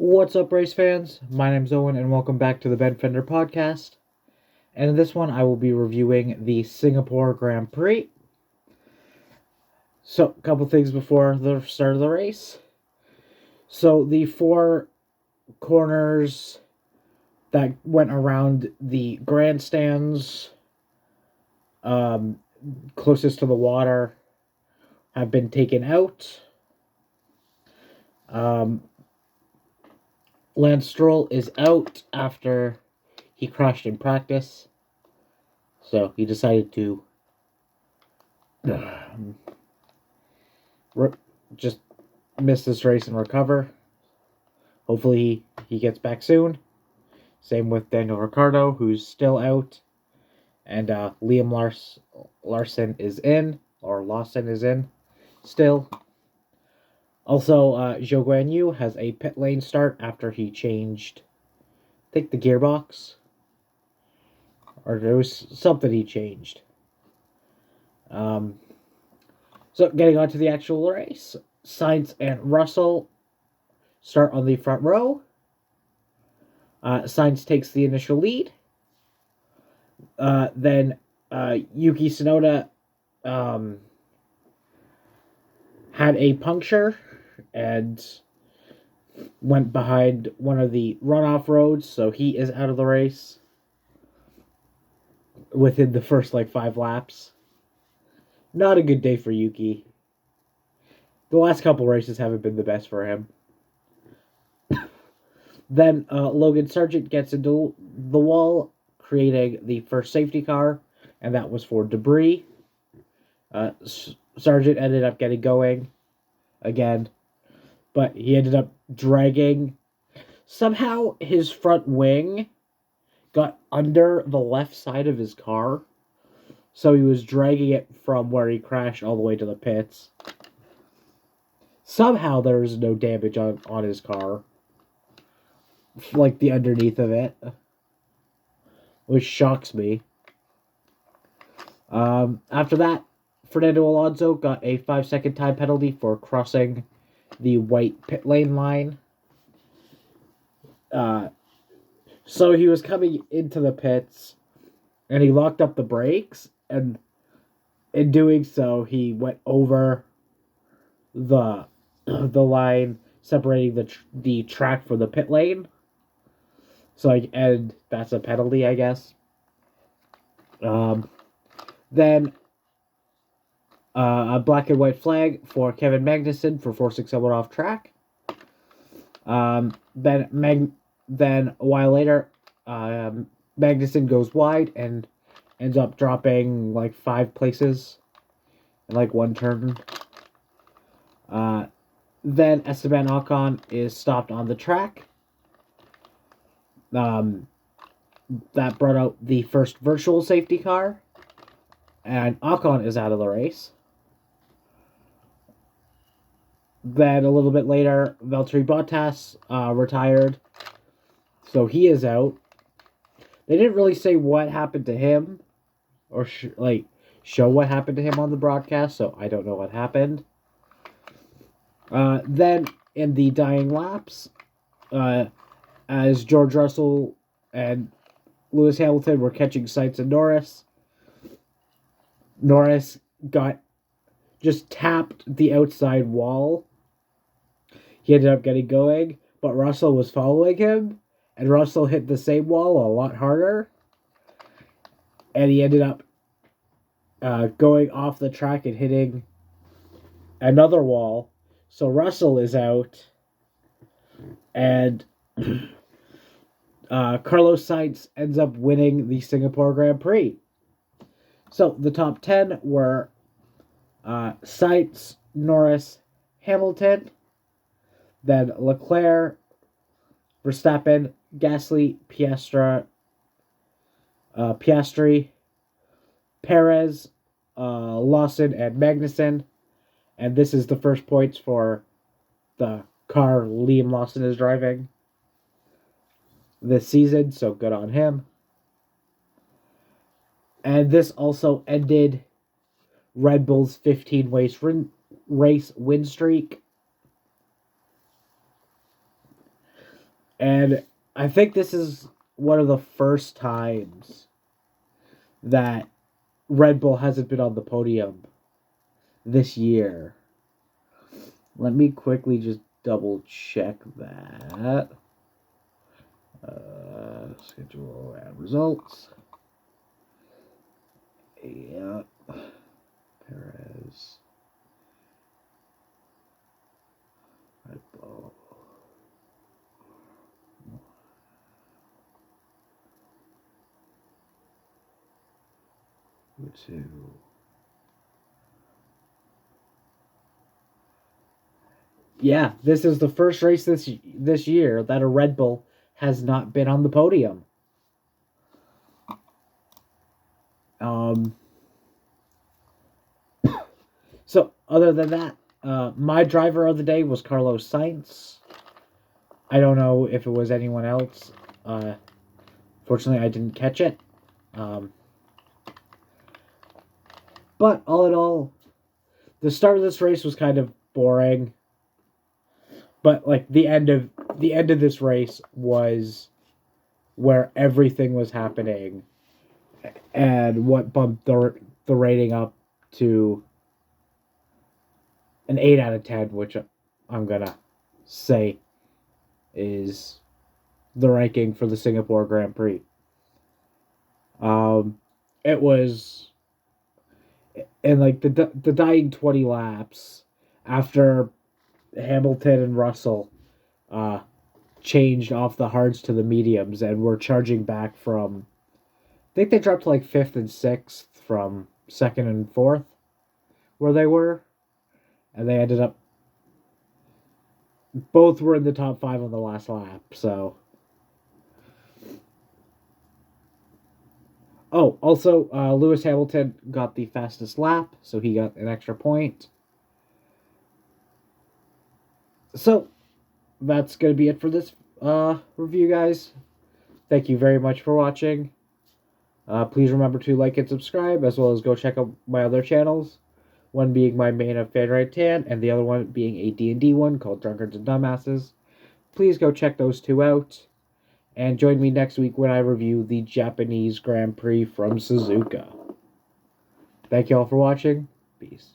What's up, race fans? My name's Owen, and welcome back to the Ben Fender podcast. And in this one, I will be reviewing the Singapore Grand Prix. So, a couple things before the start of the race. So, the four corners that went around the grandstands closest to the water have been taken out. Lance Stroll is out after he crashed in practice. So he decided to just miss this race and recover. Hopefully he gets back soon. Same with Daniel Ricciardo, who's still out. And Liam Lawson is in still. Also, Zhou Guanyu has a pit lane start after he changed, I think, the gearbox. Or there was something he changed. So, getting on to the actual race. Sainz and Russell start on the front row. Sainz takes the initial lead. Then Yuki Tsunoda had a puncture and went behind one of the runoff roads, so he is out of the race within the first 5 laps. Not a good day for Yuki. The last couple races haven't been the best for him. Then Logan Sargent gets into the wall, creating the first safety car, and that was for debris. Sargent ended up getting going again, but he ended up dragging. Somehow his front wing got under the left side of his car, so he was dragging it from where he crashed all the way to the pits. Somehow there was no damage on his car, like the underneath of it, which shocks me. After that, Fernando Alonso got a 5-second time penalty for crossing the white pit lane line. So he was coming into the pits, and he locked up the brakes, and in doing so, he went over the line separating the track from the pit lane. So, and that's a penalty, I guess. Then a black and white flag for Kevin Magnussen for forcing someone off track. Then a while later, Magnussen goes wide and ends up dropping 5 places in one turn. Then Esteban Ocon is stopped on the track. That brought out the first virtual safety car, and Ocon is out of the race. Then a little bit later, Valtteri Bottas retired, so he is out. They didn't really say what happened to him, or show what happened to him on the broadcast, so I don't know what happened. Then in the dying laps, as George Russell and Lewis Hamilton were catching Sainz and Norris just tapped the outside wall. He ended up getting going, but Russell was following him, and Russell hit the same wall a lot harder, and he ended up going off the track and hitting another wall. So Russell is out, and Carlos Sainz ends up winning the Singapore Grand Prix. So the top 10 were Sainz, Norris, Hamilton, then Leclerc, Verstappen, Gasly, Piastri, Perez, Lawson, and Magnussen. And this is the first points for the car Liam Lawson is driving this season, so good on him. And this also ended Red Bull's 15 race win streak. And I think this is one of the first times that Red Bull hasn't been on the podium this year. Let me quickly just double check that. Schedule and results. Yeah. Perez. Red Bull. Two. Yeah, this is the first race this year that a Red Bull has not been on the podium. So other than that, my driver of the day was Carlos Sainz. I don't know if it was anyone else. Fortunately, I didn't catch it. But all in all, the start of this race was kind of boring. But like the end of this race was where everything was happening, and what bumped the rating up to an 8 out of 10, which I'm gonna say is the ranking for the Singapore Grand Prix. It was in like the dying 20 laps after Hamilton and Russell changed off the hards to the mediums and were charging back from, I think they dropped to like 5th and 6th from 2nd and 4th where they were, and they ended up both were in the top 5 on the last lap. So also Lewis Hamilton got the fastest lap, so he got an extra point. So that's going to be it for this review, guys. Thank you very much for watching. Please remember to like and subscribe, as well as go check out my other channels. One being my main of FanRide Tan, and the other one being a D&D one called Drunkards and Dumbasses. Please go check those two out. And join me next week when I review the Japanese Grand Prix from Suzuka. Thank you all for watching. Peace.